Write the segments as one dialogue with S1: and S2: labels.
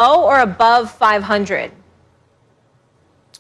S1: or above 500?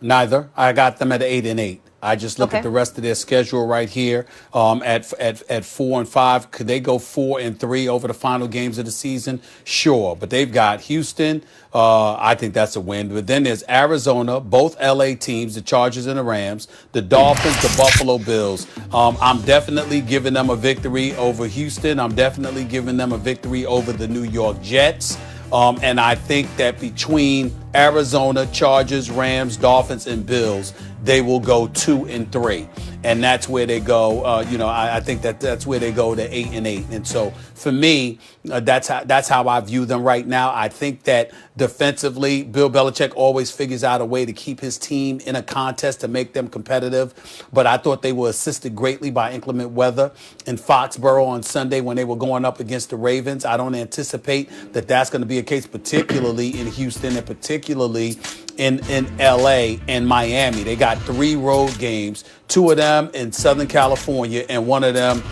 S2: Neither. I got them at 8-8. I just look at the rest of their schedule right here at 4-5. Could they go 4-3 over the final games of the season? Sure, but they've got Houston. I think that's a win. But then there's Arizona, both LA teams, the Chargers and the Rams, the Dolphins, the Buffalo Bills. I'm definitely giving them a victory over Houston. I'm definitely giving them a victory over the New York Jets. And I think that between Arizona, Chargers, Rams, Dolphins, and Bills, they will go 2-3. And that's where they go. I think that's where they go to 8-8. And so for me, that's how I view them right now. I think that defensively, Bill Belichick always figures out a way to keep his team in a contest to make them competitive. But I thought they were assisted greatly by inclement weather in Foxborough on Sunday when they were going up against the Ravens. I don't anticipate that that's going to be a case, particularly in Houston and particularly in LA and Miami. They got 3 road games, 2 of them in Southern California and 1 of them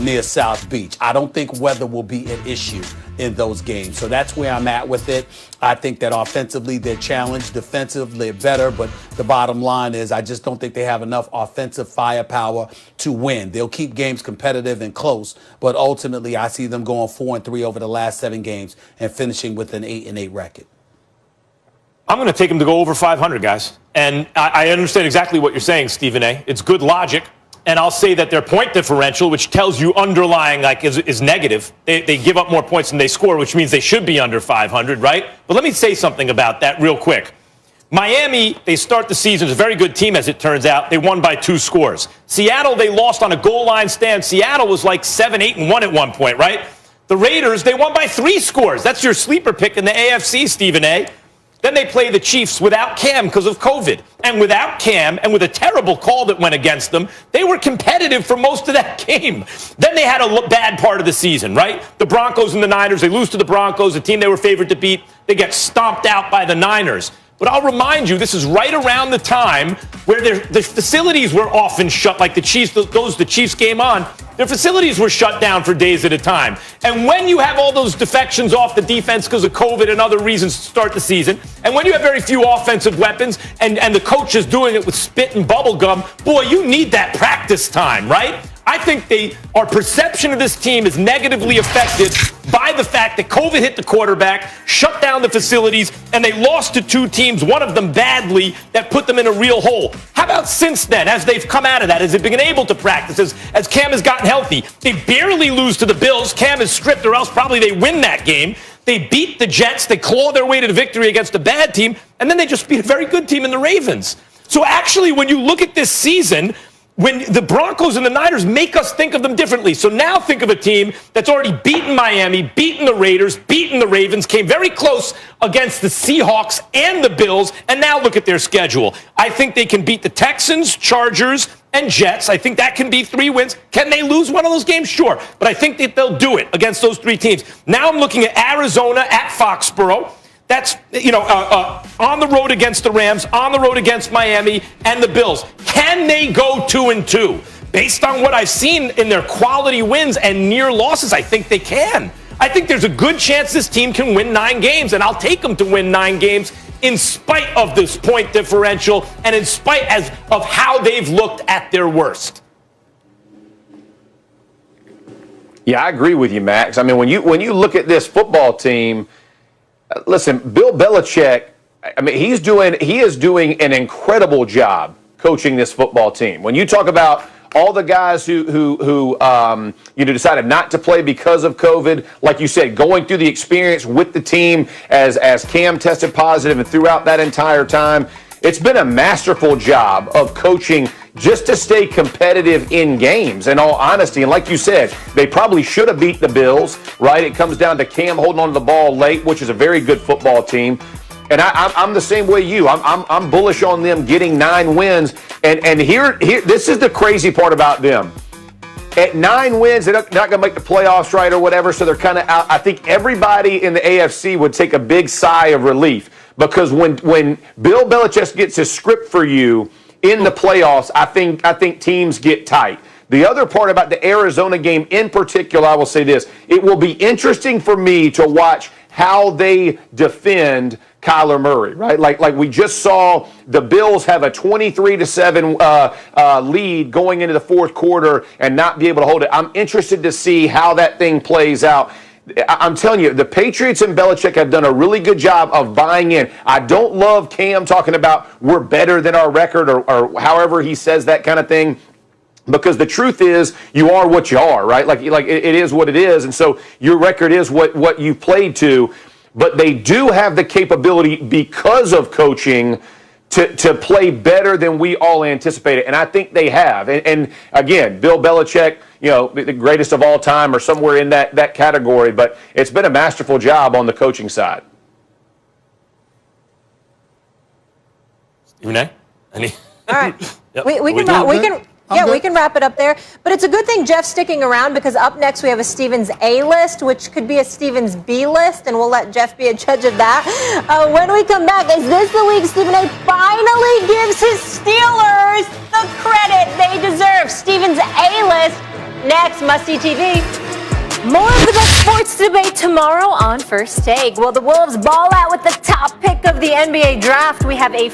S2: near South Beach. I don't think weather will be an issue in those games. So that's where I'm at with it. I think that offensively they're challenged, defensively they're better, but the bottom line is I just don't think they have enough offensive firepower to win. They'll keep games competitive and close, but ultimately I see them going 4-3 over the last 7 games and finishing with an 8-8 record.
S3: I'm going to take them to go over 500, guys. And I understand exactly what you're saying, Stephen A. It's good logic. And I'll say that their point differential, which tells you underlying is negative. They give up more points than they score, which means they should be under 500, right? But let me say something about that real quick. Miami, they start the season as a very good team, as it turns out. They won by 2 scores. Seattle, they lost on a goal line stand. Seattle was like 7-8-1 at one point, right? The Raiders, they won by 3 scores. That's your sleeper pick in the AFC, Stephen A. Then they play the Chiefs without Cam because of COVID. And without Cam and with a terrible call that went against them, they were competitive for most of that game. Then they had a bad part of the season, right? The Broncos and the Niners, they lose to the Broncos, a team they were favored to beat. They get stomped out by the Niners. But I'll remind you, this is right around the time where the facilities were often shut, like the Chiefs, the Chiefs game on. Their facilities were shut down for days at a time. And when you have all those defections off the defense because of COVID and other reasons to start the season, and when you have very few offensive weapons and the coach is doing it with spit and bubble gum, boy, you need that practice time, right? I think our perception of this team is negatively affected by the fact that COVID hit the quarterback, shut down the facilities, and they lost to 2 teams, one of them badly, that put them in a real hole. How about since then, as they've come out of that, as they've been able to practice, as Cam has gotten healthy? They barely lose to the Bills. Cam is stripped, or else probably they win that game. They beat the Jets. They claw their way to the victory against a bad team, and then they just beat a very good team in the Ravens. So actually, when you look at this season, when the Broncos and the Niners make us think of them differently. So now think of a team that's already beaten Miami, beaten the Raiders, beaten the Ravens, came very close against the Seahawks and the Bills, and now look at their schedule. I think they can beat the Texans, Chargers, and Jets. I think that can be 3 wins. Can they lose one of those games? Sure. But I think that they'll do it against those 3 teams. Now I'm looking at Arizona at Foxborough. That's, on the road against the Rams, on the road against Miami and the Bills. Can they go 2-2? Based on what I've seen in their quality wins and near losses, I think they can. I think there's a good chance this team can win 9 games, and I'll take them to win 9 games in spite of this point differential and in spite of how they've looked at their worst.
S4: Yeah, I agree with you, Max. I mean, when you look at this football team, listen, Bill Belichick, I mean, he is doing an incredible job coaching this football team. When you talk about all the guys who decided not to play because of COVID, like you said, going through the experience with the team as Cam tested positive and throughout that entire time, it's been a masterful job of coaching just to stay competitive in games, in all honesty. And like you said, they probably should have beat the Bills, right? It comes down to Cam holding on to the ball late, which is a very good football team. And I'm the same way you. I'm bullish on them getting 9 wins. And here, this is the crazy part about them. At 9 wins, they're not going to make the playoffs, right, or whatever, so they're kind of out. I think everybody in the AFC would take a big sigh of relief, because when Bill Belichick gets his script for you in the playoffs, I think teams get tight. The other part about the Arizona game in particular, I will say this. It will be interesting for me to watch how they defend Kyler Murray, right? Like we just saw the Bills have a 23-7 lead going into the fourth quarter and not be able to hold it. I'm interested to see how that thing plays out. I'm telling you, the Patriots and Belichick have done a really good job of buying in. I don't love Cam talking about we're better than our record or however he says that kind of thing. Because the truth is, you are what you are, right? Like it is what it is, and so your record is what you played to. But they do have the capability, because of coaching, to play better than we all anticipated, and I think they have. And again, Bill Belichick, the greatest of all time, or somewhere in that category. But it's been a masterful job on the coaching side.
S3: Stephen A? Any?
S1: All right.
S3: Yep.
S1: We can wrap it up there. But it's a good thing Jeff's sticking around, because up next we have a Stevens A list, which could be a Stevens B list, and we'll let Jeff be a judge of that. When we come back, is this the week Stephen A finally gives his Steelers the credit they deserve? Stevens A list next, Must-See TV. More of the best sports debate tomorrow on First Take. Will the Wolves ball out with the top pick of the NBA draft? We have a